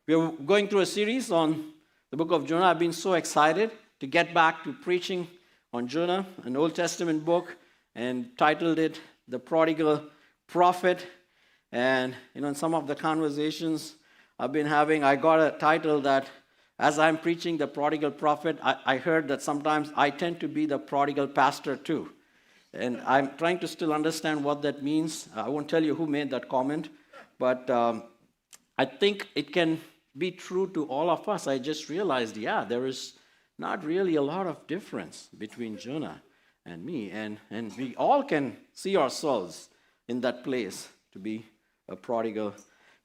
We are going through a series on the book of Jonah. I've been so excited to get back to preaching on Jonah, an Old Testament book, and titled it The Prodigal Prophet. And, in some of the conversations I've been having, I got a title that as I'm preaching the prodigal prophet, I heard that sometimes I tend to be the prodigal pastor too. And I'm trying to still understand what that means. I won't tell you who made that comment, but I think it can be true to all of us. I just realized, there is not really a lot of difference between Jonah and me. And we all can see ourselves in that place to be a prodigal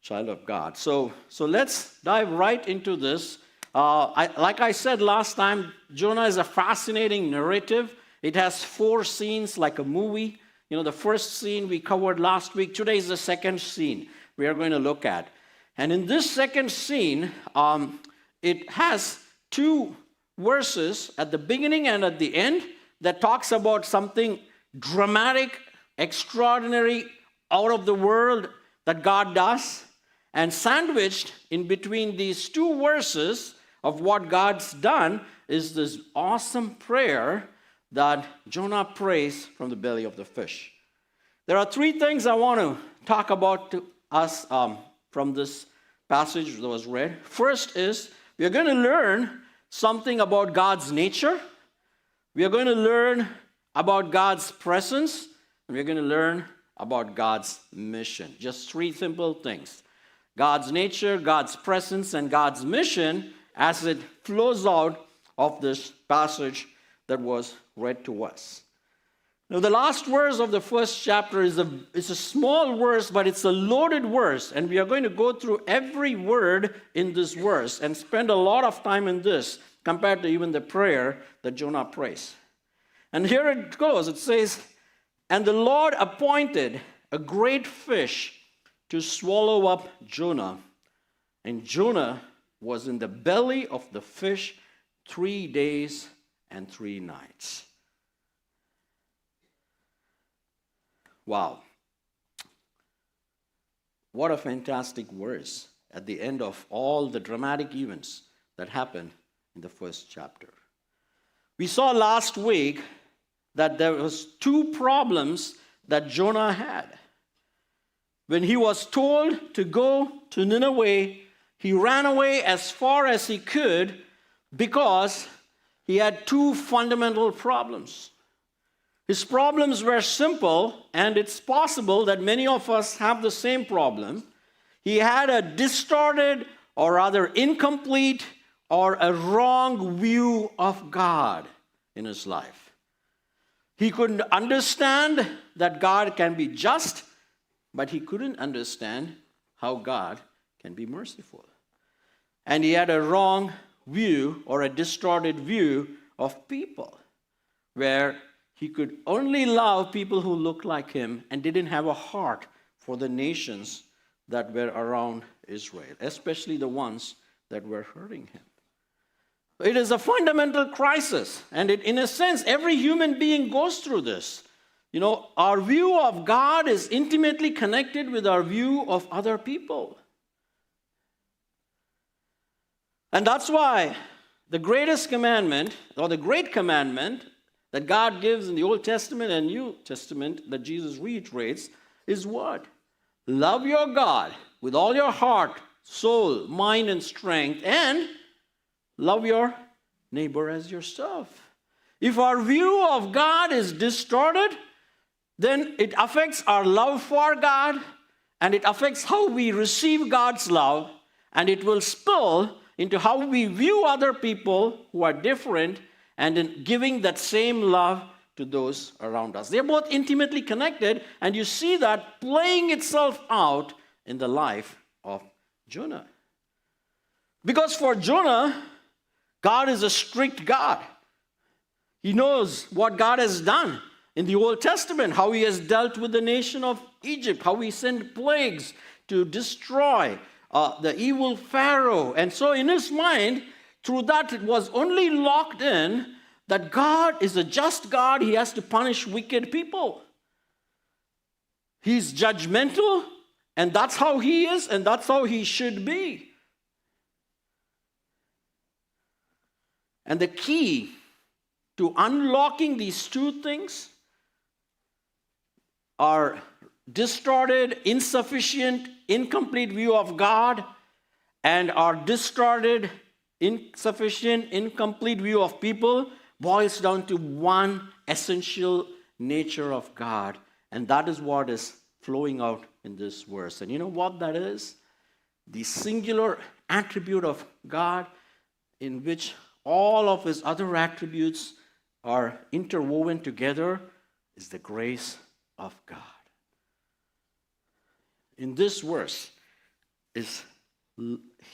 child of God. So let's dive right into this. Like I said last time, Jonah is a fascinating narrative. It has 4 scenes like a movie. The first scene we covered last week. Today is the second scene we are going to look at. And in this second scene, it has 2 verses at the beginning and at the end that talks about something dramatic, extraordinary, out of the world that God does. And sandwiched in between these 2 verses of what God's done is this awesome prayer that Jonah prays from the belly of the fish. There are 3 things I want to talk about to us from this passage that was read. First is we are going to learn something about God's nature. We are going to learn about God's presence. And we are going to learn about God's mission. Just 3 simple things. God's nature, God's presence, and God's mission as it flows out of this passage that was read to us. Now, the last verse of the first chapter is a small verse, but it's a loaded verse. And we are going to go through every word in this verse and spend a lot of time in this compared to even the prayer that Jonah prays. And here it goes. It says, "And the Lord appointed a great fish to swallow up Jonah. And Jonah was in the belly of the fish 3 days and 3 nights." Wow. What a fantastic verse at the end of all the dramatic events that happened in the first chapter. We saw last week that there was 2 problems that Jonah had. When he was told to go to Nineveh, he ran away as far as he could because he had 2 fundamental problems. His problems were simple, and it's possible that many of us have the same problem. He had a distorted, or rather incomplete, or a wrong view of God in his life. He couldn't understand that God can be just, but he couldn't understand how God can be merciful. And he had a wrong view or a distorted view of people, where he could only love people who looked like him and didn't have a heart for the nations that were around Israel, especially the ones that were hurting him. It is a fundamental crisis, and in a sense, every human being goes through this. Our view of God is intimately connected with our view of other people. And that's why the greatest commandment, or the great commandment that God gives in the Old Testament and New Testament that Jesus reiterates is what? Love your God with all your heart, soul, mind, and strength, and love your neighbor as yourself. If our view of God is distorted, then it affects our love for God, and it affects how we receive God's love, and it will spill into how we view other people who are different, and in giving that same love to those around us. They're both intimately connected, and you see that playing itself out in the life of Jonah. Because for Jonah, God is a strict God. He knows what God has done in the Old Testament, how he has dealt with the nation of Egypt, how he sent plagues to destroy the evil Pharaoh. And so in his mind, through that, it was only locked in that God is a just God. He has to punish wicked people. He's judgmental, and that's how he is, and that's how he should be. And the key to unlocking these two things are distorted, insufficient, incomplete view of God and our distorted, insufficient, incomplete view of people boils down to one essential nature of God. And that is what is flowing out in this verse. And you know what that is? The singular attribute of God in which all of his other attributes are interwoven together is the grace of God. In this verse is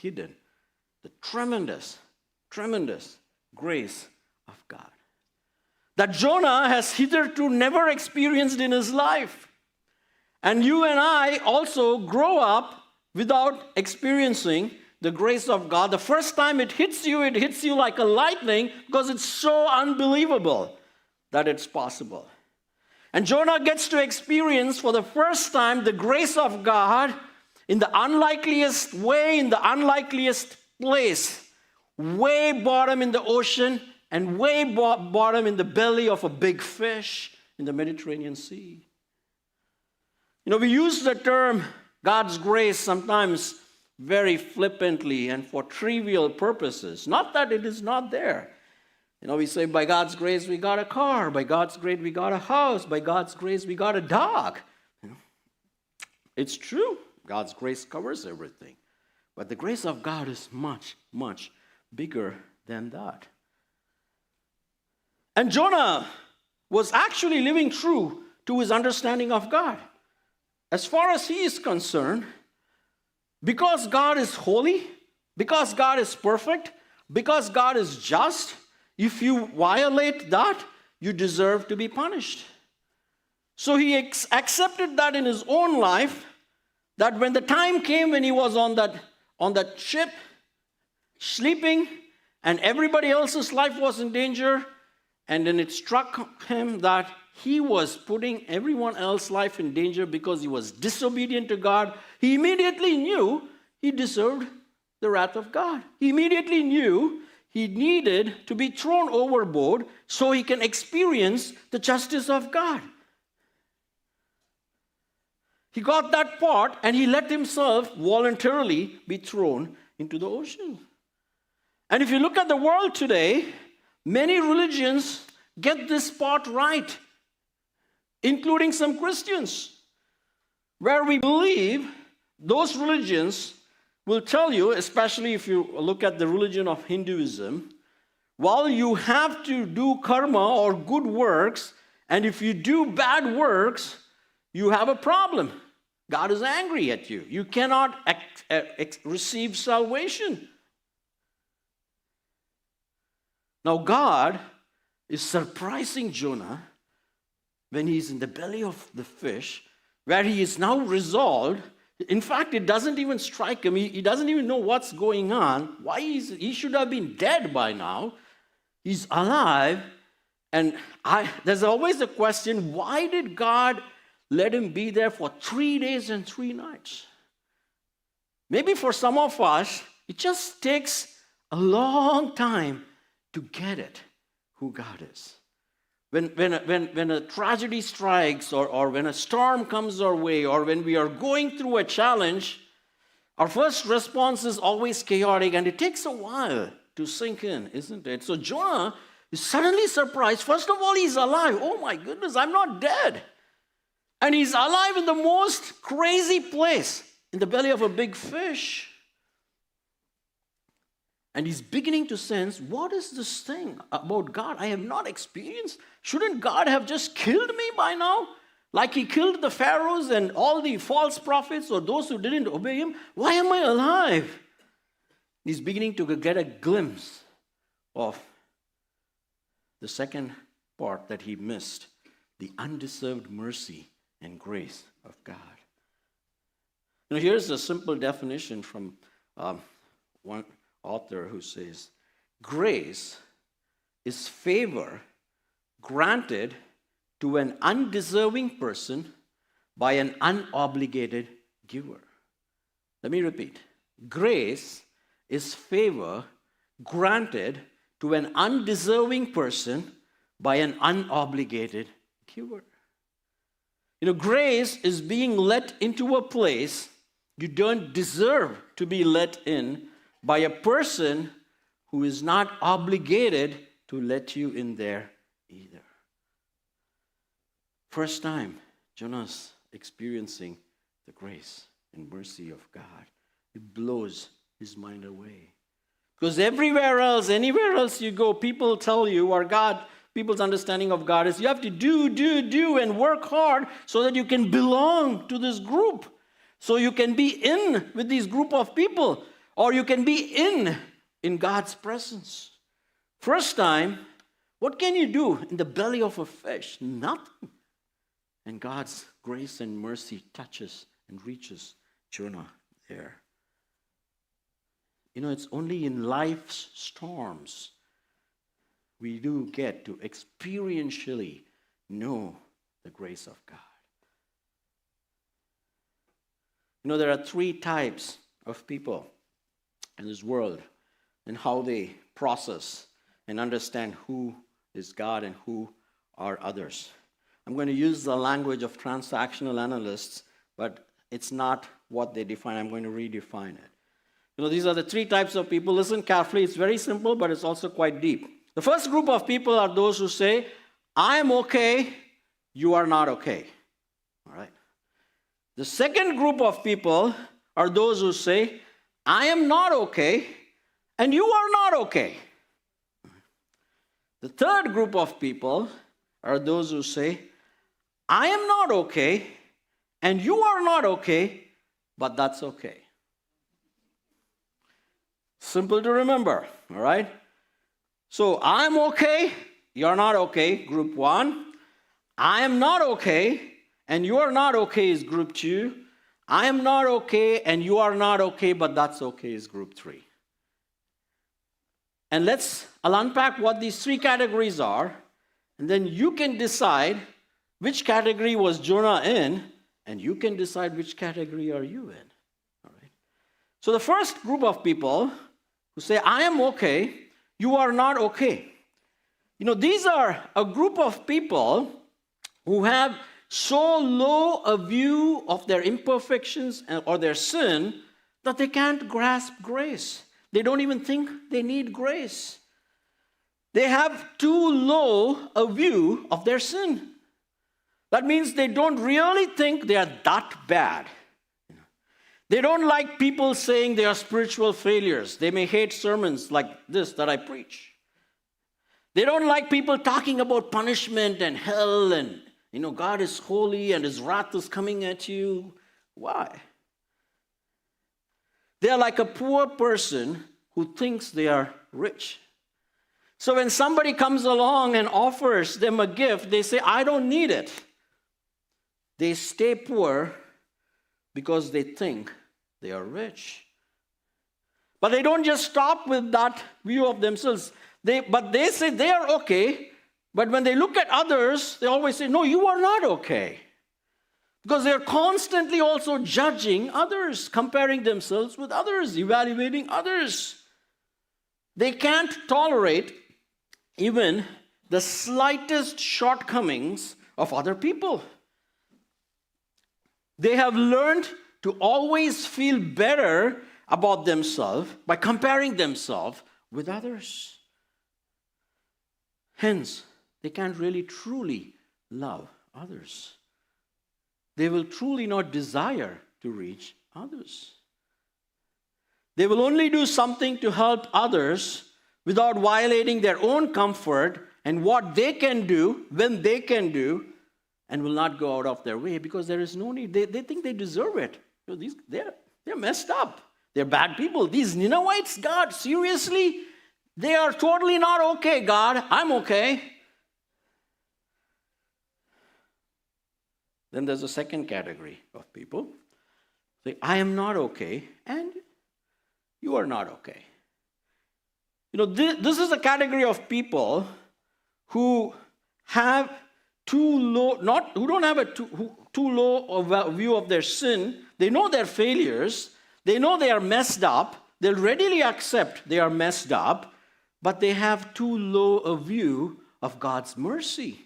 hidden the tremendous, tremendous grace of God that Jonah has hitherto never experienced in his life. And you and I also grow up without experiencing the grace of God. The first time it hits you like a lightning because it's so unbelievable that it's possible. And Jonah gets to experience for the first time the grace of God in the unlikeliest way, in the unlikeliest place, way bottom in the ocean and way bottom in the belly of a big fish in the Mediterranean Sea. You know, we use the term God's grace sometimes very flippantly and for trivial purposes. Not that it is not there. You know, we say, by God's grace, we got a car. By God's grace, we got a house. By God's grace, we got a dog. You know, it's true. God's grace covers everything. But the grace of God is much, much bigger than that. And Jonah was actually living true to his understanding of God. As far as he is concerned, because God is holy, because God is perfect, because God is just, if you violate that, you deserve to be punished. So he accepted that in his own life, that when the time came when he was on that ship, sleeping, and everybody else's life was in danger, and then it struck him that he was putting everyone else's life in danger because he was disobedient to God. He immediately knew he deserved the wrath of God. He immediately knew he needed to be thrown overboard so he can experience the justice of God. He got that part and he let himself voluntarily be thrown into the ocean. And if you look at the world today, many religions get this part right, including some Christians, where we believe those religions will tell you, especially if you look at the religion of Hinduism, while you have to do karma or good works, and if you do bad works, you have a problem. God is angry at you. You cannot receive salvation. Now God is surprising Jonah when he's in the belly of the fish, where he is now resolved. In fact, it doesn't even strike him. He doesn't even know what's going on. Why he should have been dead by now. He's alive. And there's always the question, why did God let him be there for 3 days and 3 nights? Maybe for some of us, it just takes a long time to get it, who God is. When a tragedy strikes or when a storm comes our way or when we are going through a challenge, our first response is always chaotic and it takes a while to sink in, isn't it? So Jonah is suddenly surprised. First of all, he's alive. Oh my goodness, I'm not dead. And he's alive in the most crazy place, in the belly of a big fish. And he's beginning to sense, what is this thing about God I have not experienced? Shouldn't God have just killed me by now? Like he killed the pharaohs and all the false prophets or those who didn't obey him? Why am I alive? He's beginning to get a glimpse of the second part that he missed, the undeserved mercy and grace of God. Now here's a simple definition from one author who says, grace is favor granted to an undeserving person by an unobligated giver. Let me repeat. Grace is favor granted to an undeserving person by an unobligated giver. Grace is being let into a place you don't deserve to be let in by a person who is not obligated to let you in there either. First time Jonah's experiencing the grace and mercy of God. It blows his mind away. Because everywhere else, anywhere else you go, people tell you, or people's understanding of God is you have to do, and work hard so that you can belong to this group. So you can be in with this group of people, or you can be in God's presence. First time, what can you do in the belly of a fish? Nothing. And God's grace and mercy touches and reaches Jonah there. It's only in life's storms we do get to experientially know the grace of God. There are 3 types of people in this world and how they process and understand who is God and who are others. I'm going to use the language of transactional analysts, but it's not what they define. I'm going to redefine it. These are the 3 types of people. Listen carefully. It's very simple, but it's also quite deep. The first group of people are those who say, I am okay, you are not okay. All right. The second group of people are those who say, I am not okay, and you are not okay. The third group of people are those who say, I am not okay, and you are not okay, but that's okay. Simple to remember, all right? So, I'm okay, you're not okay, group 1. I am not okay, and you are not okay is group 2. I am not okay, and you are not okay, but that's okay is group 3. And I'll unpack what these 3 categories are, and then you can decide which category was Jonah in, and you can decide which category are you in. All right? So the first group of people who say, I am okay, you are not okay. These are a group of people who have so low a view of their imperfections or their sin that they can't grasp grace. They don't even think they need grace. They have too low a view of their sin. That means they don't really think they are that bad. They don't like people saying they are spiritual failures. They may hate sermons like this that I preach. They don't like people talking about punishment and hell and, God is holy and his wrath is coming at you. Why? They are like a poor person who thinks they are rich. So when somebody comes along and offers them a gift, they say, I don't need it. They stay poor because they think they are rich. But they don't just stop with that view of themselves. But they say they are okay, but when they look at others, they always say, no, you are not okay. Because they're constantly also judging others, comparing themselves with others, evaluating others. They can't tolerate even the slightest shortcomings of other people. They have learned to always feel better about themselves by comparing themselves with others. Hence, they can't really truly love others. They will truly not desire to reach others. They will only do something to help others without violating their own comfort and what they can do when they can do, and will not go out of their way because there is no need. They think they deserve it. They're messed up. They're bad people. These Ninevites, God, seriously? They are totally not okay, God. I'm okay. Then there's a second category of people. Say, I am not okay, and you are not okay. This is a category of people who have who don't have a too low of a view of their sin. They know their failures. They know they are messed up. They'll readily accept they are messed up, but they have too low a view of God's mercy.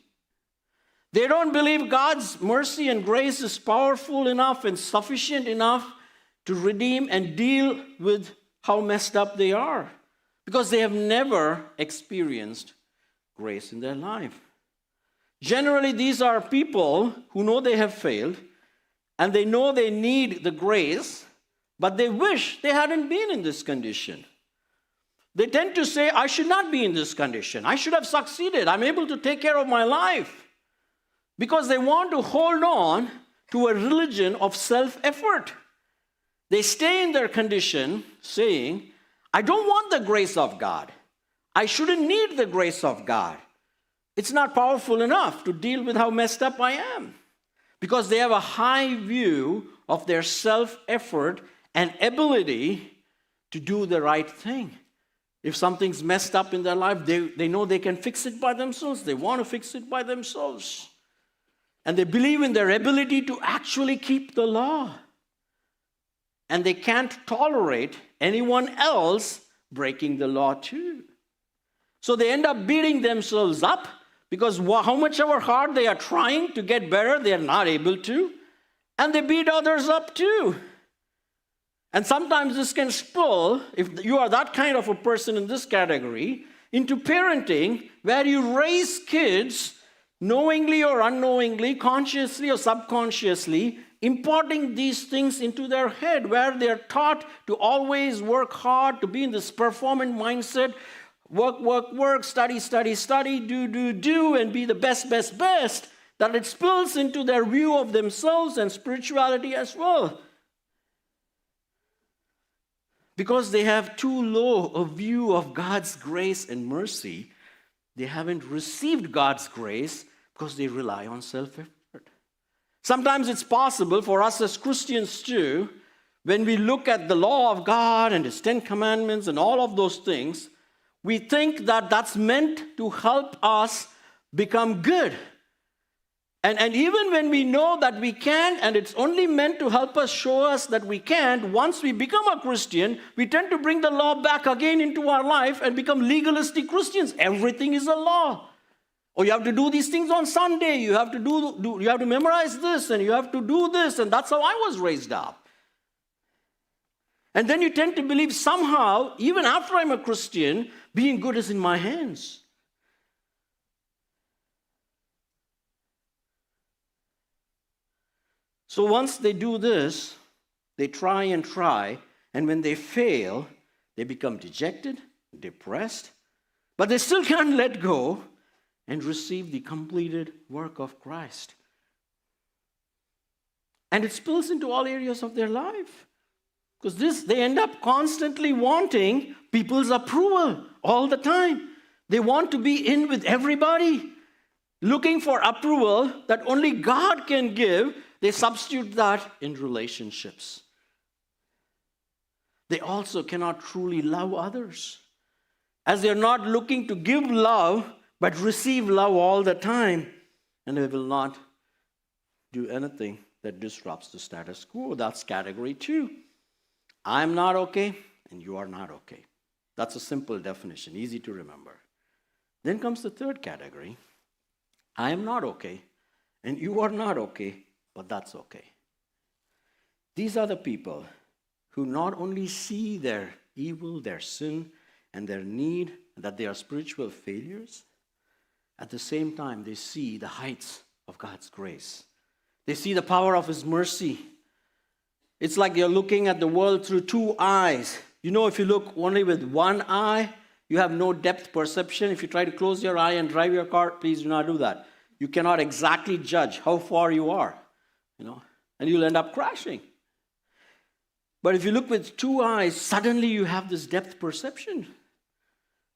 They don't believe God's mercy and grace is powerful enough and sufficient enough to redeem and deal with how messed up they are, because they have never experienced grace in their life. Generally, these are people who know they have failed, and they know they need the grace, but they wish they hadn't been in this condition. They tend to say, I should not be in this condition. I should have succeeded. I'm able to take care of my life. Because they want to hold on to a religion of self-effort. They stay in their condition saying, I don't want the grace of God. I shouldn't need the grace of God. It's not powerful enough to deal with how messed up I am. Because they have a high view of their self-effort and ability to do the right thing. If something's messed up in their life, they know they can fix it by themselves. They want to fix it by themselves. And they believe in their ability to actually keep the law. And they can't tolerate anyone else breaking the law too. So they end up beating themselves up because how much ever hard they are trying to get better, they are not able to. And they beat others up too. And sometimes this can spill, if you are that kind of a person in this category, into parenting where you raise kids knowingly or unknowingly, consciously or subconsciously, imparting these things into their head where they are taught to always work hard, to be in this performant mindset, work, study, do, and be the best, that it spills into their view of themselves and spirituality as well. Because they have too low a view of God's grace and mercy, they haven't received God's grace because they rely on self-effort. Sometimes it's possible for us as Christians too, when we look at the law of God and His 10 commandments and all of those things, we think that that's meant to help us become good. And even when we know that we can, and it's only meant to help us, show us that we can, once we become a Christian, we tend to bring the law back again into our life and become legalistic Christians. Everything is a law. Or you have to do these things on Sunday. You have to memorize this, and you have to do this, and that's how I was raised up. And then you tend to believe somehow, even after I'm a Christian, being good is in my hands. So once they do this, they try, and when they fail, they become dejected, depressed, but they still can't let go and receive the completed work of Christ. And it spills into all areas of their life. Because they end up constantly wanting people's approval all the time. They want to be in with everybody, looking for approval that only God can give. They substitute that in relationships. They also cannot truly love others, as they're not looking to give love, but receive love all the time. And they will not do anything that disrupts the status quo. That's category 2. I'm not okay, and you are not okay. That's a simple definition, easy to remember. Then comes the third category. I am not okay, and you are not okay, but that's okay. These are the people who not only see their evil, their sin, and their need, that they are spiritual failures, at the same time they see the heights of God's grace. They see the power of His mercy. It's like they're looking at the world through 2 eyes. You know, if you look only with one eye, you have no depth perception. If you try to close your eye and drive your car, please do not do that. You cannot exactly judge how far you are, and you'll end up crashing. But if you look with 2 eyes, suddenly you have this depth perception.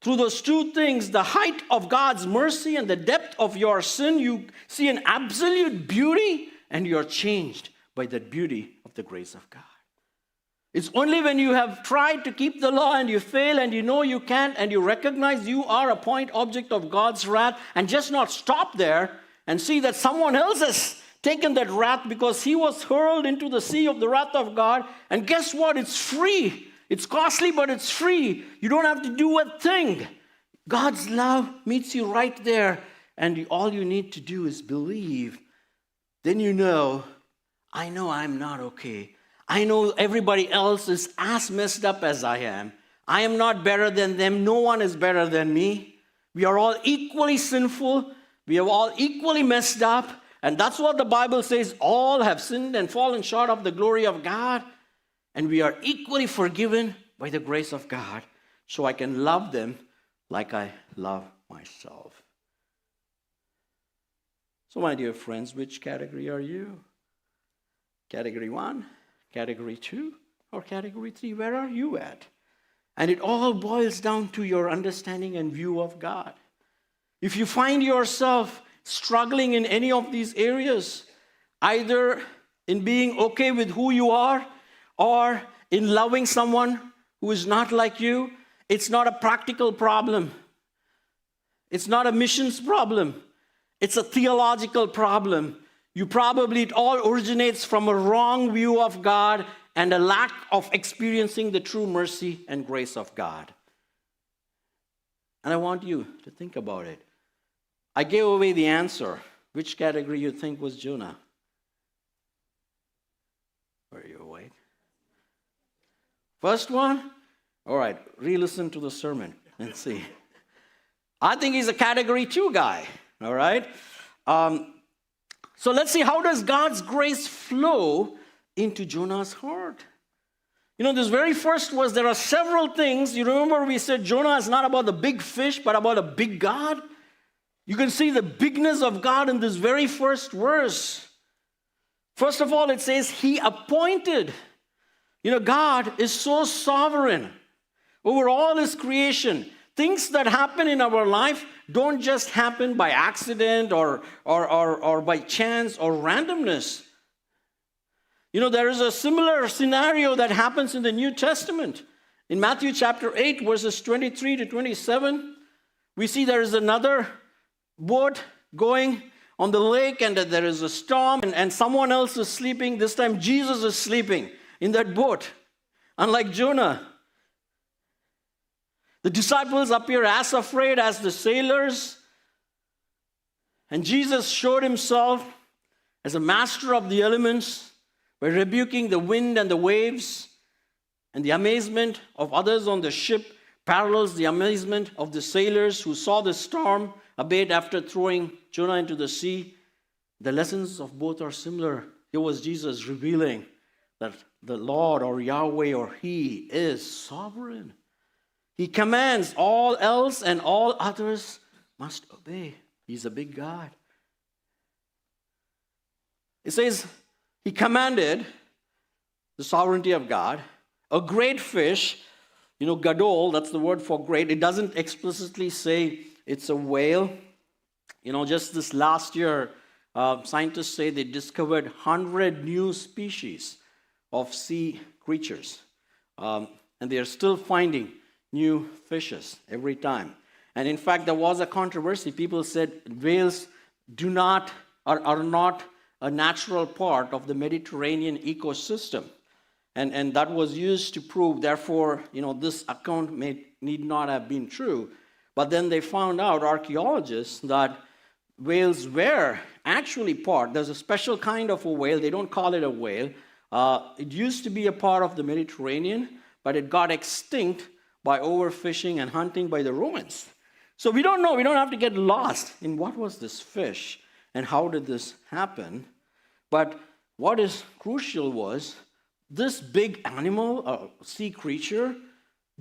Through those 2 things, the height of God's mercy and the depth of your sin, you see an absolute beauty, and you're changed by that beauty of the grace of God. It's only when you have tried to keep the law and you fail and you know you can't and you recognize you are a point object of God's wrath, and just not stop there and see that someone else has taken that wrath because he was hurled into the sea of the wrath of God. And guess what? It's free. It's costly, but it's free. You don't have to do a thing. God's love meets you right there, and all you need to do is believe. Then I know I'm not okay. I know everybody else is as messed up as I am. I am not better than them. No one is better than me. We are all equally sinful. We are all equally messed up. And that's what the Bible says. All have sinned and fallen short of the glory of God. And we are equally forgiven by the grace of God. So I can love them like I love myself. So my dear friends, which category are you? Category 1, category 2, or category 3? Where are you at? And it all boils down to your understanding and view of God. If you find yourself struggling in any of these areas, either in being okay with who you are or in loving someone who is not like you, it's not a practical problem. It's not a missions problem. It's a theological problem. It all originates from a wrong view of God and a lack of experiencing the true mercy and grace of God. And I want you to think about it. I gave away the answer. Which category you think was Jonah? Were you awake? First one? All right, re-listen to the sermon and see. I think he's a category 2 guy, all right? So let's see, how does God's grace flow into Jonah's heart? This very first verse, there are several things. You remember we said Jonah is not about the big fish, but about a big God? You can see the bigness of God in this very first verse. First of all, it says he appointed. God is so sovereign over all his creation. Things that happen in our life don't just happen by accident or by chance or randomness. There is a similar scenario that happens in the New Testament. In Matthew chapter 8, verses 23 to 27, we see there is another boat going on the lake and there is a storm and someone else is sleeping. This time Jesus is sleeping in that boat, unlike Jonah. The disciples appear as afraid as the sailors. And Jesus showed himself as a master of the elements by rebuking the wind and the waves. And the amazement of others on the ship parallels the amazement of the sailors who saw the storm abate after throwing Jonah into the sea. The lessons of both are similar. Here was Jesus revealing that the Lord or Yahweh or He is sovereign. He commands, all else and all others must obey. He's a big God. It says, he commanded the sovereignty of God. A great fish, gadol, that's the word for great. It doesn't explicitly say it's a whale. Just this last year, scientists say they discovered 100 new species of sea creatures. And they are still finding new fishes every time. And in fact, there was a controversy. People said whales are not a natural part of the Mediterranean ecosystem. And that was used to prove, therefore, this account need not have been true. But then they found out, archaeologists, that whales were actually there's a special kind of a whale. They don't call it a whale. It used to be a part of the Mediterranean, but it got extinct by overfishing and hunting by the Romans. So we don't know. We don't have to get lost in what was this fish and how did this happen. But what is crucial was this big animal, a sea creature,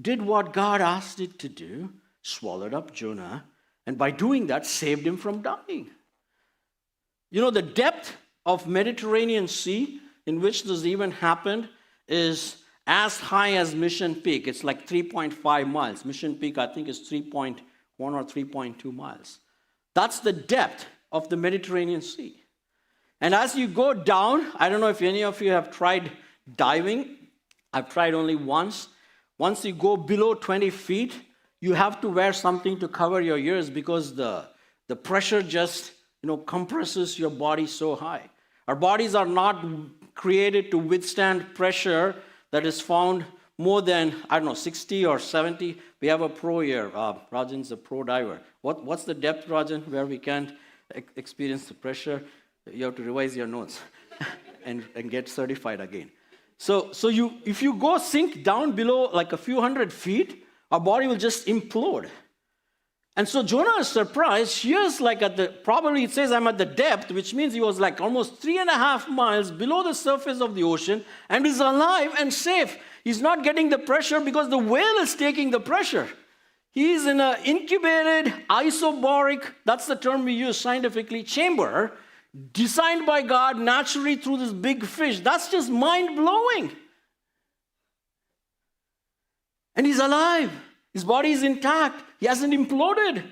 did what God asked it to do, swallowed up Jonah, and by doing that, saved him from dying. The depth of Mediterranean Sea in which this even happened is as high as Mission Peak. It's like 3.5 miles. Mission Peak, I think, is 3.1 or 3.2 miles. That's the depth of the Mediterranean Sea. And as you go down, I don't know if any of you have tried diving. I've tried only once. Once you go below 20 feet, you have to wear something to cover your ears because the pressure just compresses your body so high. Our bodies are not created to withstand pressure that is found more than, 60 or 70. We have a pro here. Rajan's a pro diver. What's the depth, Rajan, where we can't experience the pressure? You have to revise your notes and get certified again. So if you go sink down below like a few hundred feet, our body will just implode. And so Jonah is surprised. Here's like probably it says I'm at the depth, which means he was like almost 3.5 miles below the surface of the ocean and is alive and safe. He's not getting the pressure because the whale is taking the pressure. He's in an incubated, isobaric, that's the term we use scientifically, chamber, designed by God naturally through this big fish. That's just mind-blowing. And he's alive. His body is intact. He hasn't imploded.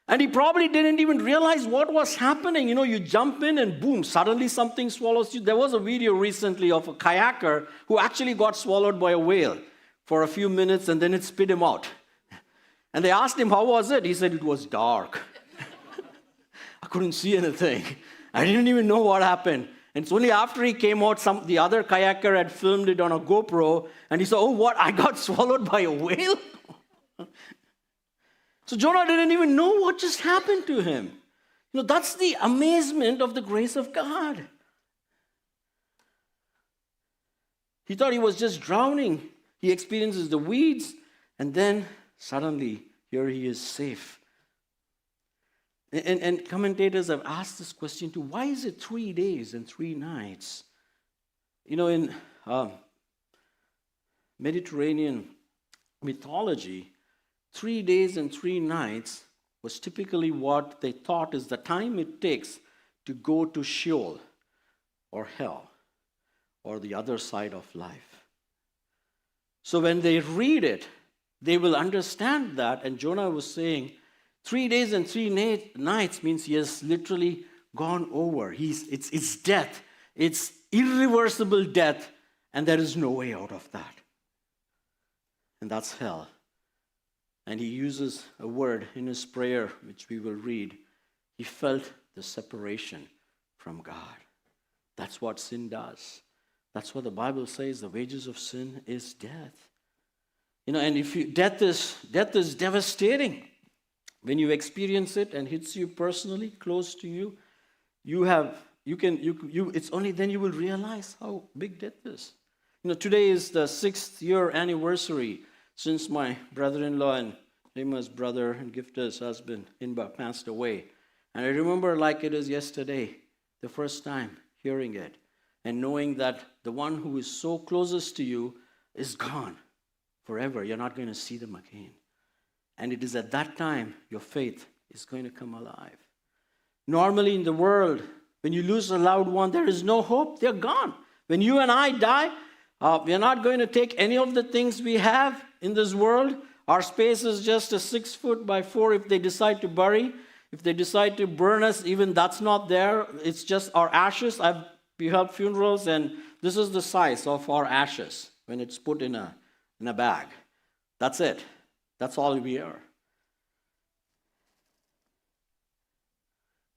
And he probably didn't even realize what was happening. You jump in and boom, suddenly something swallows you. There was a video recently of a kayaker who actually got swallowed by a whale for a few minutes and then it spit him out. And they asked him, how was it? He said, it was dark. I couldn't see anything. I didn't even know what happened. And it's only after he came out, the other kayaker had filmed it on a GoPro, and he said, oh, what? I got swallowed by a whale? So Jonah didn't even know what just happened to him. That's the amazement of the grace of God. He thought he was just drowning. He experiences the weeds, and then suddenly, here he is safe. And commentators have asked this question too, why is it 3 days and 3 nights? In Mediterranean mythology, 3 days and 3 nights was typically what they thought is the time it takes to go to Sheol or hell or the other side of life. So when they read it, they will understand that. And Jonah was saying, 3 days and 3 nights means he has literally gone over. It's death. It's irreversible death, and there is no way out of that. And that's hell. And he uses a word in his prayer, which we will read. He felt the separation from God. That's what sin does. That's what the Bible says. The wages of sin is death. And death is devastating. When you experience it and hits you personally, close to you, it's only then you will realize how big death is. Today is the 6th year anniversary since my brother-in-law and Rima's brother and Gifta's husband, Inba, passed away. And I remember like it is yesterday, the first time hearing it and knowing that the one who is so closest to you is gone forever. You're not going to see them again. And it is at that time your faith is going to come alive. Normally in the world, when you lose a loved one, there is no hope. They're gone. When you and I die, we are not going to take any of the things we have in this world. Our space is just a 6 foot by 4 if they decide to bury. If they decide to burn us, even that's not there. It's just our ashes. We have funerals, and this is the size of our ashes when it's put in a bag. That's it. That's all we are.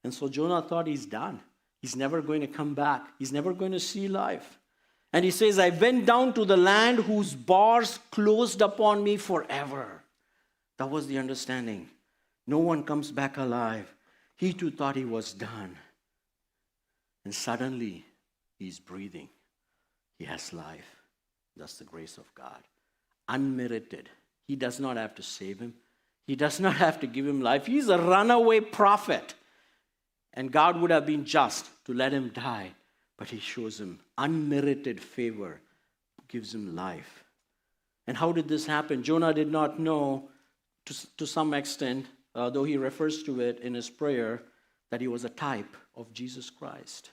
And so Jonah thought he's done. He's never going to come back. He's never going to see life. And he says, I went down to the land whose bars closed upon me forever. That was the understanding. No one comes back alive. He too thought he was done. And suddenly, he's breathing. He has life. That's the grace of God. Unmerited. He does not have to save him. He does not have to give him life. He's a runaway prophet. And God would have been just to let him die. But he shows him unmerited favor, gives him life. And how did this happen? Jonah did not know, to some extent, though he refers to it in his prayer, that he was a type of Jesus Christ.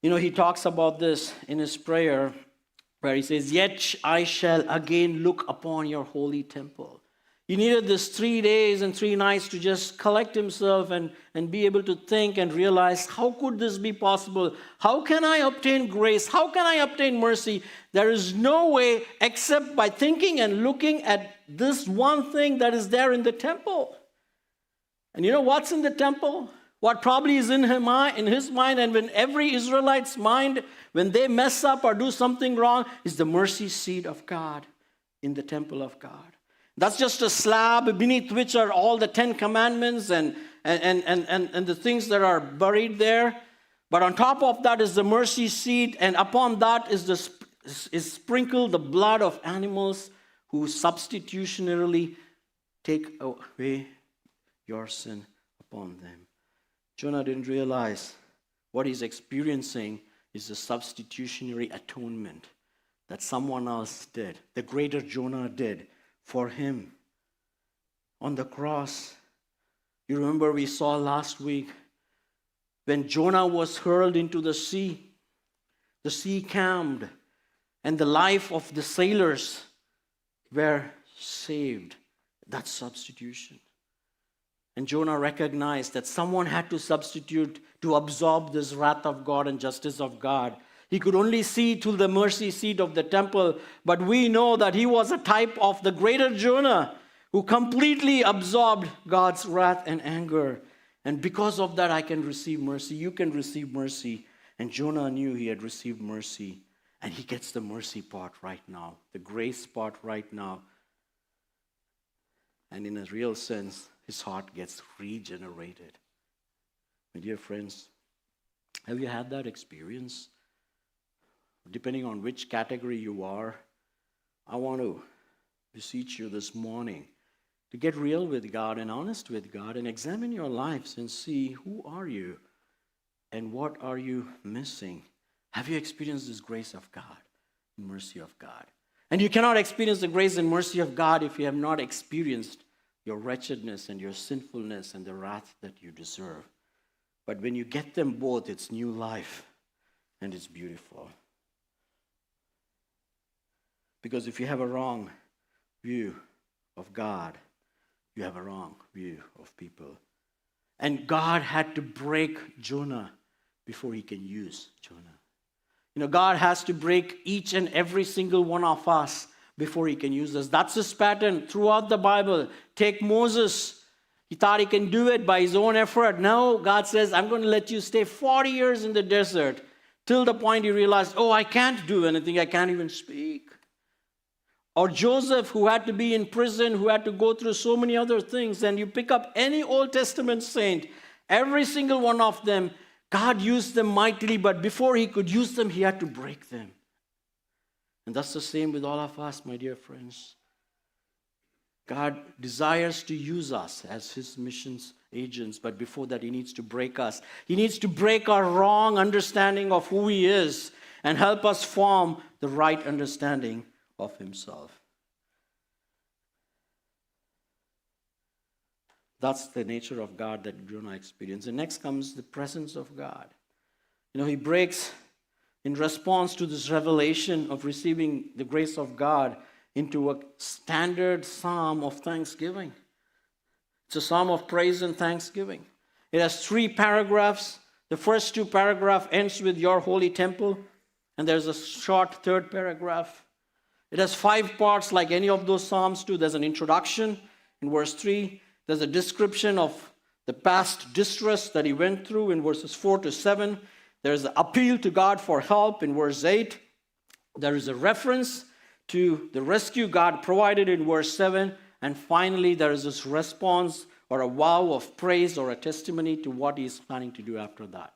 He talks about this in his prayer, where he says, yet I shall again look upon your holy temple. He needed this 3 days and 3 nights to just collect himself and be able to think and realize, how could this be possible? How can I obtain grace? How can I obtain mercy? There is no way except by thinking and looking at this one thing that is there in the temple. And you know what's in the temple? What probably is in his mind, and when every Israelite's mind, when they mess up or do something wrong, is the mercy seat of God in the temple of God. That's just a slab beneath which are all the 10 commandments and the things that are buried there. But on top of that is the mercy seat, and upon that is sprinkled the blood of animals who substitutionarily take away your sin upon them. Jonah didn't realize what he's experiencing is the substitutionary atonement that someone else did, the greater Jonah did for him on the cross. You remember we saw last week when Jonah was hurled into the sea calmed, and the life of the sailors were saved. That's substitution. And Jonah recognized that someone had to substitute to absorb this wrath of God and justice of God. He could only see to the mercy seat of the temple, but we know that he was a type of the greater Jonah who completely absorbed God's wrath and anger. And because of that, I can receive mercy. You can receive mercy. And Jonah knew he had received mercy. And he gets the mercy part right now, the grace part right now. And in a real sense, his heart gets regenerated. My dear friends, have you had that experience? Depending on which category you are, I want to beseech you this morning to get real with God and honest with God and examine your lives and see who are you and what are you missing. Have you experienced this grace of God, mercy of God? And you cannot experience the grace and mercy of God if you have not experienced your wretchedness and your sinfulness and the wrath that you deserve. But when you get them both, it's new life and it's beautiful. Because if you have a wrong view of God, you have a wrong view of people. And God had to break Jonah before he can use Jonah. You know, God has to break each and every single one of us before he can use us. That's his pattern throughout the Bible. Take Moses. He thought he can do it by his own effort. Now God says, I'm going to let you stay 40 years in the desert till the point he realized, oh, I can't do anything. I can't even speak. Or Joseph, who had to be in prison, who had to go through so many other things. And you pick up any Old Testament saint, every single one of them, God used them mightily, but before he could use them, he had to break them. And that's the same with all of us, my dear friends. God desires to use us as his missions agents, but before that, he needs to break us. He needs to break our wrong understanding of who he is and help us form the right understanding of himself. That's the nature of God that Jonah experienced. And next comes the presence of God. You know, he breaks in response to this revelation of receiving the grace of God into a standard psalm of thanksgiving. It's a psalm of praise and thanksgiving. It has 3 paragraphs. The first 2 paragraphs ends with your holy temple, and there's a short 3rd paragraph. It has 5 parts like any of those psalms do. There's an introduction in verse 3. There's a description of the past distress that he went through in verses 4 to 7. There's an appeal to God for help in verse 8. There is a reference to the rescue God provided in verse 7. And finally, there is this response or a vow of praise or a testimony to what he's planning to do after that.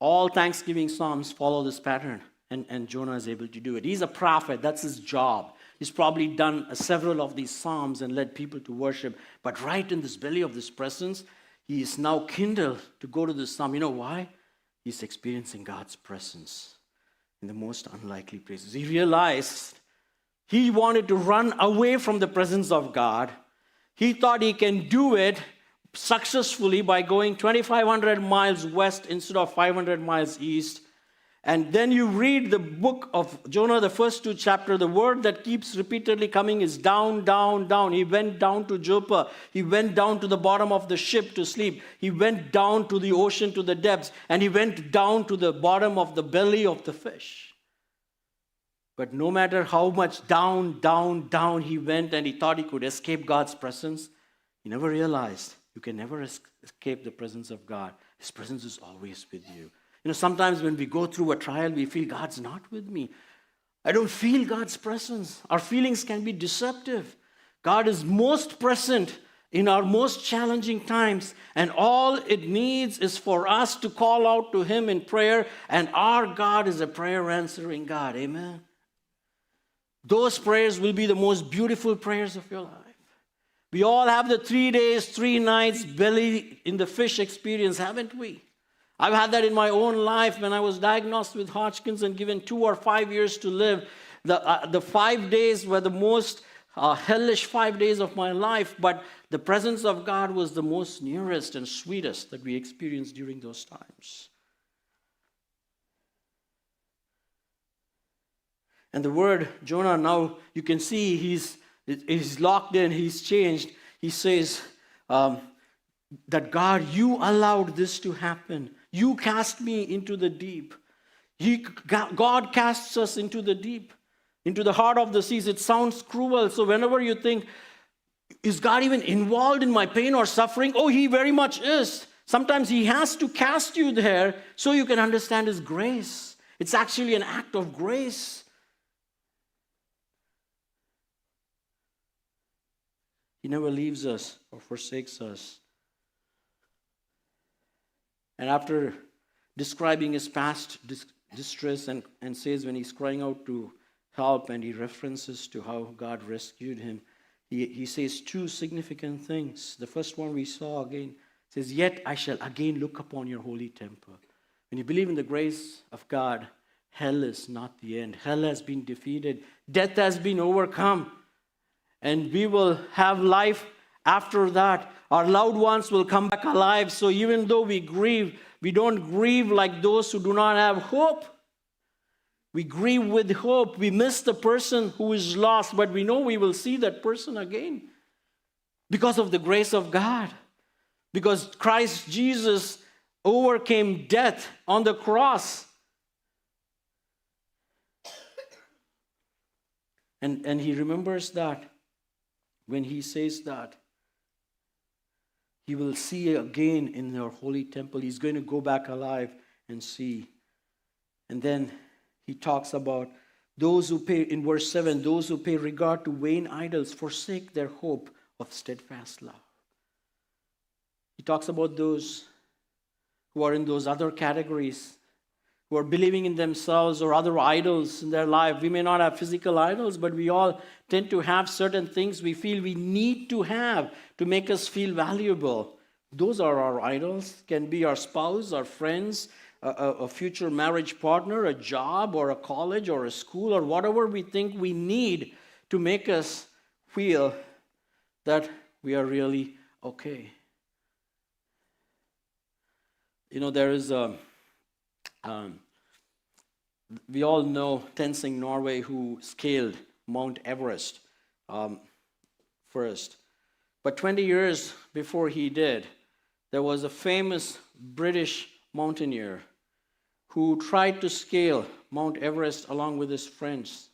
All Thanksgiving psalms follow this pattern, and Jonah is able to do it. He's a prophet. That's his job. He's probably done several of these psalms and led people to worship. But right in this belly of this presence, he is now kindled to go to this psalm. You know why? He's experiencing God's presence in the most unlikely places. He realized he wanted to run away from the presence of God. He thought he can do it successfully by going 2,500 miles west instead of 500 miles east. And then you read the book of Jonah, the first 2 chapters, the word that keeps repeatedly coming is down, down, down. He went down to Joppa. He went down to the bottom of the ship to sleep. He went down to the ocean, to the depths. And he went down to the bottom of the belly of the fish. But no matter how much down, down, down he went and he thought he could escape God's presence, he never realized you can never escape the presence of God. His presence is always with you. Sometimes when we go through a trial, we feel God's not with me. I don't feel God's presence. Our feelings can be deceptive. God is most present in our most challenging times, and all it needs is for us to call out to Him in prayer, and our God is a prayer-answering God. Amen? Those prayers will be the most beautiful prayers of your life. We all have the 3 days, 3 nights belly in the fish experience, haven't we? I've had that in my own life when I was diagnosed with Hodgkin's and given 2 or 5 years to live. The 5 days were the most hellish 5 days of my life, but the presence of God was the most nearest and sweetest that we experienced during those times. And the word Jonah, now you can see he's locked in, he's changed. He says that God, you allowed this to happen. You cast me into the deep. God casts us into the deep, into the heart of the seas. It sounds cruel. So whenever you think, is God even involved in my pain or suffering? Oh, He very much is. Sometimes He has to cast you there so you can understand His grace. It's actually an act of grace. He never leaves us or forsakes us. And after describing his past distress and says when he's crying out to help, and he references to how God rescued him, he says 2 significant things. The first one we saw again, says, yet I shall again look upon your holy temple. When you believe in the grace of God, hell is not the end. Hell has been defeated. Death has been overcome. And we will have life after that. Our loved ones will come back alive. So even though we grieve, we don't grieve like those who do not have hope. We grieve with hope. We miss the person who is lost, but we know we will see that person again because of the grace of God. Because Christ Jesus overcame death on the cross. And he remembers that when he says that, he will see again in your holy temple. He's going to go back alive and see. And then he talks about those who pay, in verse 7, those who pay regard to vain idols forsake their hope of steadfast love. He talks about those who are in those other categories, who are believing in themselves or other idols in their life. We may not have physical idols, but we all tend to have certain things we feel we need to have to make us feel valuable. Those are our idols. Can be our spouse, our friends, a future marriage partner, a job or a college or a school or whatever we think we need to make us feel that we are really okay. There is a... we all know Tenzing Norway, who scaled Mount Everest first. But 20 years before he did, there was a famous British mountaineer who tried to scale Mount Everest along with his friends.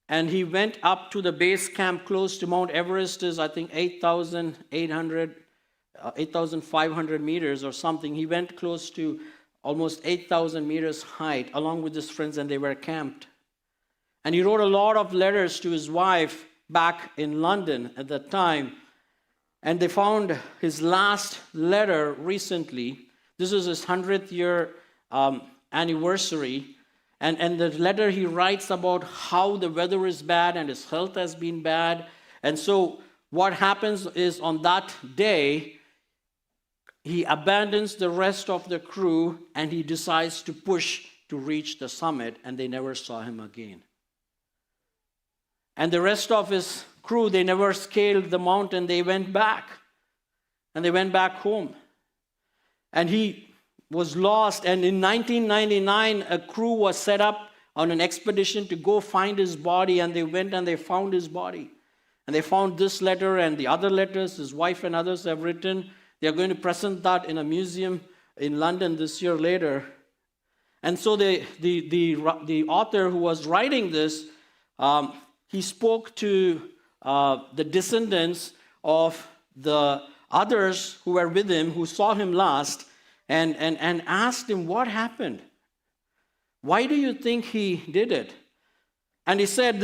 And he went up to the base camp close to Mount Everest is, I think, 8,500 meters or something. He went close to almost 8,000 meters height along with his friends, and they were camped. And he wrote a lot of letters to his wife back in London at that time. And they found his last letter recently. This is his 100th year anniversary. And the letter he writes about how the weather is bad and his health has been bad. And so what happens is on that day, he abandons the rest of the crew and he decides to push to reach the summit, and they never saw him again. And the rest of his crew, they never scaled the mountain. They went back. And they went back home. And he was lost. And in 1999, a crew was set up on an expedition to go find his body. And they went and they found his body. And they found this letter and the other letters his wife and others have written. They are going to present that in a museum in London this year later. And so the author who was writing this, he spoke to the descendants of the others who were with him, who saw him last, and asked him, what happened? Why do you think he did it? And he said,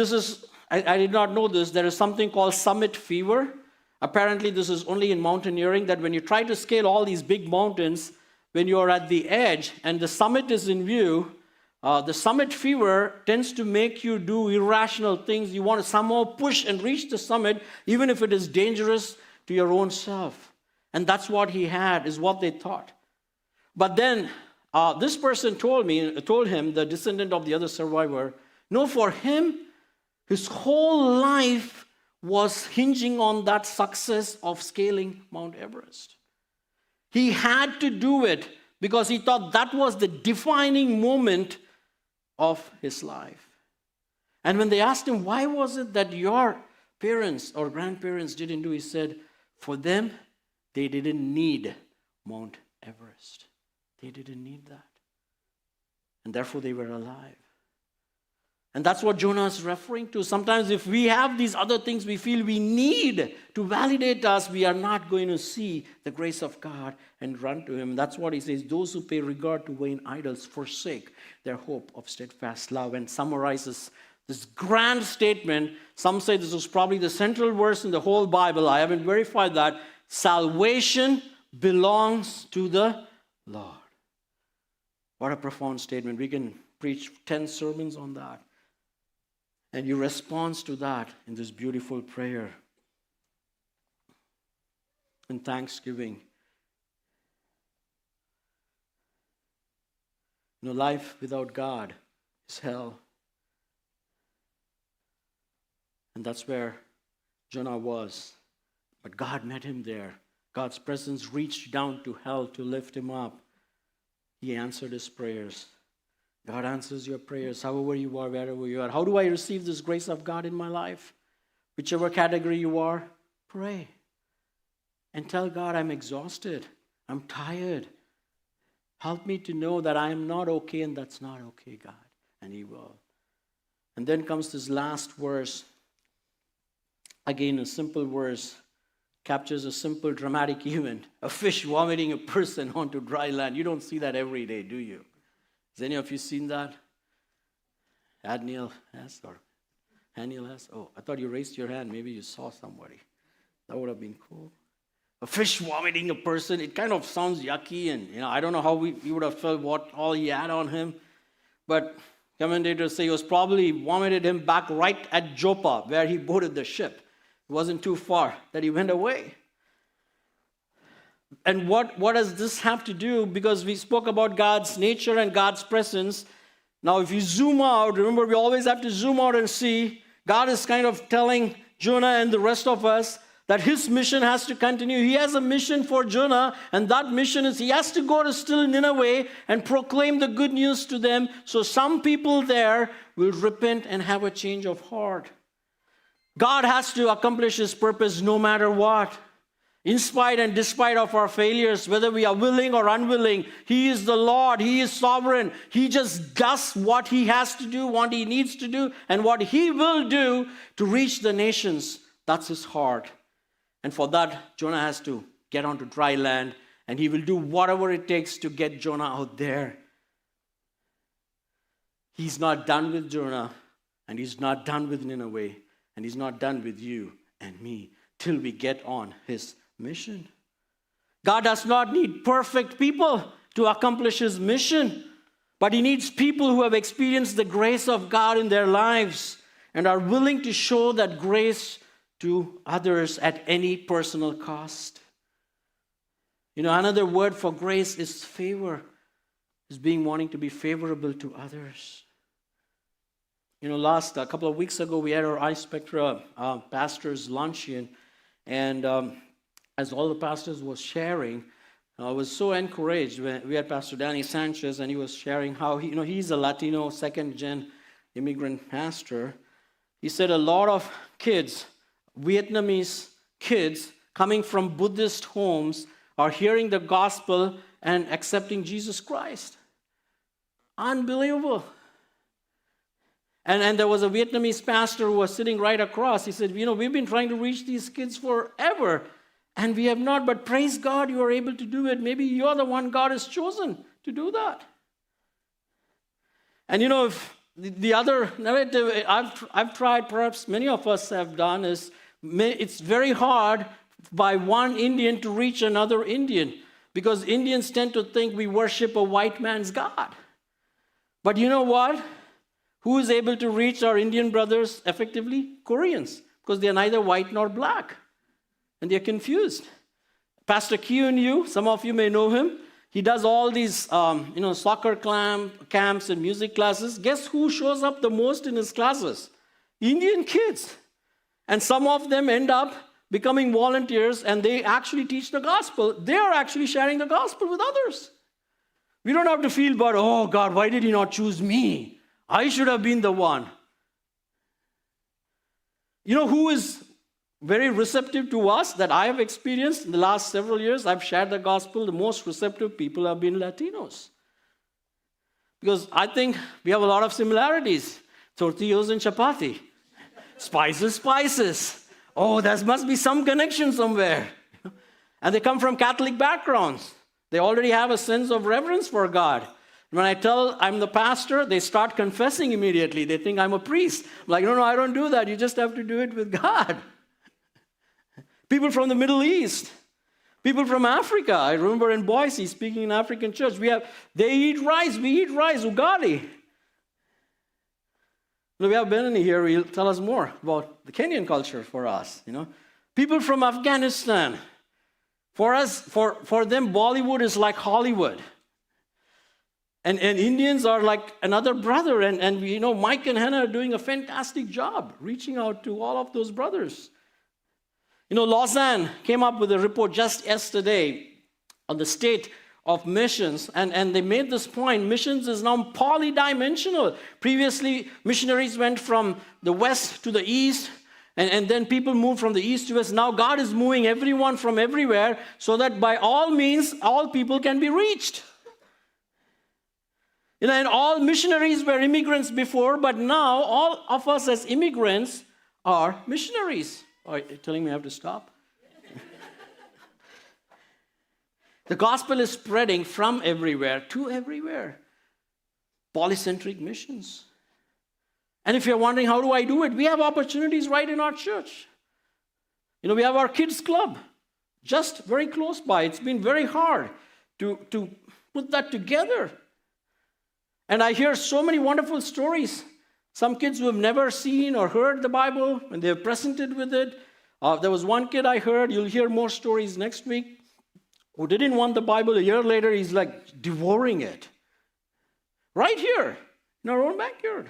I did not know this, there is something called summit fever. Apparently, this is only in mountaineering, that when you try to scale all these big mountains, when you're at the edge and the summit is in view, the summit fever tends to make you do irrational things. You want to somehow push and reach the summit, even if it is dangerous to your own self. And that's what he had, is what they thought. But then this person told him, the descendant of the other survivor, no, for him, his whole life was hinging on that success of scaling Mount Everest. He had to do it because he thought that was the defining moment of his life. And when they asked him, why was it that your parents or grandparents didn't do, he said, for them, they didn't need Mount Everest. They didn't need that. And therefore they were alive. And that's what Jonah is referring to. Sometimes if we have these other things we feel we need to validate us, we are not going to see the grace of God and run to him. That's what he says. Those who pay regard to vain idols forsake their hope of steadfast love. And summarizes this grand statement. Some say this is probably the central verse in the whole Bible. I haven't verified that. Salvation belongs to the Lord. What a profound statement. We can preach 10 sermons on that. And you respond to that in this beautiful prayer in thanksgiving. Life without God is hell. And that's where Jonah was. But God met him there. God's presence reached down to hell to lift him up. He answered his prayers. God answers your prayers, however you are, wherever you are. How do I receive this grace of God in my life? Whichever category you are, pray. And tell God, I'm exhausted. I'm tired. Help me to know that I am not okay and that's not okay, God. And he will. And then comes this last verse. Again, a simple verse. Captures a simple dramatic event. A fish vomiting a person onto dry land. You don't see that every day, do you? Has any of you seen that? Adniel has, or Haniel has? Oh, I thought you raised your hand. Maybe you saw somebody. That would have been cool. A fish vomiting a person. It kind of sounds yucky, and I don't know how we would have felt what all he had on him. But commentators say he was probably vomited him back right at Joppa, where he boarded the ship. It wasn't too far that he went away. And what does this have to do? Because we spoke about God's nature and God's presence. Now, if you zoom out, remember we always have to zoom out and see. God is kind of telling Jonah and the rest of us that his mission has to continue. He has a mission for Jonah, and that mission is he has to go to still Nineveh and proclaim the good news to them, so some people there will repent and have a change of heart. God has to accomplish his purpose no matter what. In spite and despite of our failures, whether we are willing or unwilling, he is the Lord, he is sovereign. He just does what he has to do, what he needs to do, and what he will do to reach the nations. That's his heart. And for that, Jonah has to get onto dry land, and he will do whatever it takes to get Jonah out there. He's not done with Jonah, and he's not done with Nineveh, and he's not done with you and me till we get on his mission. God does not need perfect people to accomplish his mission, but he needs people who have experienced the grace of God in their lives and are willing to show that grace to others at any personal cost. Another word for grace is favor, is wanting to be favorable to others. A couple of weeks ago, we had our iSpectra pastors' luncheon, and as all the pastors was sharing, I was so encouraged when we had Pastor Danny Sanchez, and he was sharing how he's a Latino second-gen immigrant pastor. He said a lot of kids, Vietnamese kids coming from Buddhist homes, are hearing the gospel and accepting Jesus Christ. Unbelievable. And there was a Vietnamese pastor who was sitting right across. He said, we've been trying to reach these kids forever. And we have not, but praise God, you are able to do it. Maybe you're the one God has chosen to do that. And if the other narrative I've tried, perhaps many of us have done, is it's very hard by one Indian to reach another Indian, because Indians tend to think we worship a white man's God. But you know what? Who is able to reach our Indian brothers effectively? Koreans, because they are neither white nor black. And they're confused. Pastor Kyun Yu, some of you may know him. He does all these, soccer camps and music classes. Guess who shows up the most in his classes? Indian kids. And some of them end up becoming volunteers, and they actually teach the gospel. They are actually sharing the gospel with others. We don't have to feel bad, oh God, why did he not choose me? I should have been the one. You know who is very receptive to us that I have experienced in the last several years? I've shared the gospel. The most receptive people have been Latinos. Because I think we have a lot of similarities. Tortillas and chapati. Spices. Oh, there must be some connection somewhere. And they come from Catholic backgrounds. They already have a sense of reverence for God. When I tell I'm the pastor, they start confessing immediately. They think I'm a priest. I'm like, no, I don't do that. You just have to do it with God. People from the Middle East. People from Africa. I remember in Boise speaking in African church. They eat rice. We eat rice. Ugali. We have Benani here. He'll tell us more about the Kenyan culture for us. People from Afghanistan. For us, for them, Bollywood is like Hollywood. And Indians are like another brother. And Mike and Hannah are doing a fantastic job reaching out to all of those brothers. Lausanne came up with a report just yesterday on the state of missions. And they made this point, missions is now polydimensional. Previously, missionaries went from the west to the east. And then people moved from the east to west. Now God is moving everyone from everywhere so that by all means, all people can be reached. And all missionaries were immigrants before, but now all of us as immigrants are missionaries. Are you telling me I have to stop? The gospel is spreading from everywhere to everywhere. Polycentric missions. And if you're wondering, how do I do it? We have opportunities right in our church. We have our kids club just very close by. It's been very hard to put that together. And I hear so many wonderful stories. Some kids who have never seen or heard the Bible, and they're presented with it. There was one kid I heard, you'll hear more stories next week, who didn't want the Bible. A year later, he's like devouring it. Right here, in our own backyard.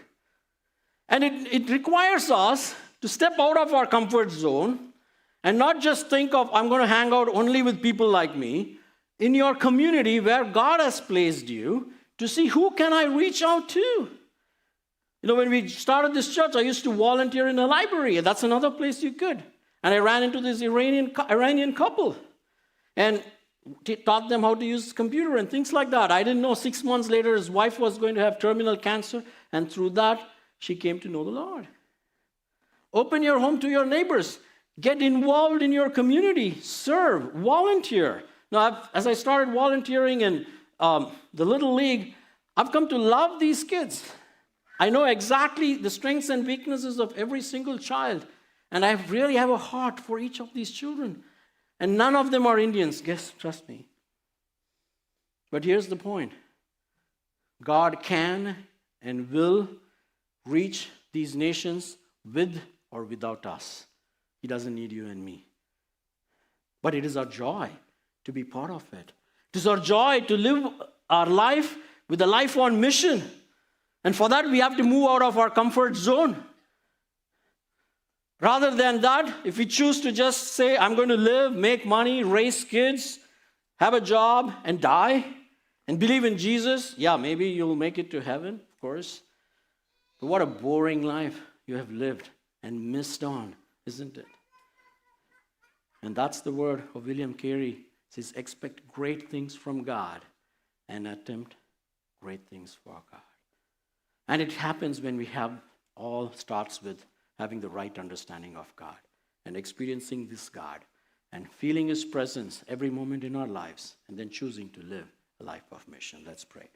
And it requires us to step out of our comfort zone and not just think of, I'm going to hang out only with people like me. In your community where God has placed you, to see who can I reach out to. When we started this church, I used to volunteer in a library. That's another place you could. And I ran into this Iranian couple and taught them how to use computer and things like that. I didn't know 6 months later his wife was going to have terminal cancer. And through that, she came to know the Lord. Open your home to your neighbors. Get involved in your community. Serve. Volunteer. Now, as I started volunteering in the Little League, I've come to love these kids. I know exactly the strengths and weaknesses of every single child. And I really have a heart for each of these children. And none of them are Indians. Trust me. But here's the point. God can and will reach these nations with or without us. He doesn't need you and me. But it is our joy to be part of it. It is our joy to live our life with a life on mission. And for that, we have to move out of our comfort zone. Rather than that, if we choose to just say, I'm going to live, make money, raise kids, have a job, and die, and believe in Jesus, yeah, maybe you'll make it to heaven, of course. But what a boring life you have lived and missed on, isn't it? And that's the word of William Carey. It says, expect great things from God and attempt great things for God. And it happens when all starts with having the right understanding of God and experiencing this God and feeling His presence every moment in our lives, and then choosing to live a life of mission. Let's pray.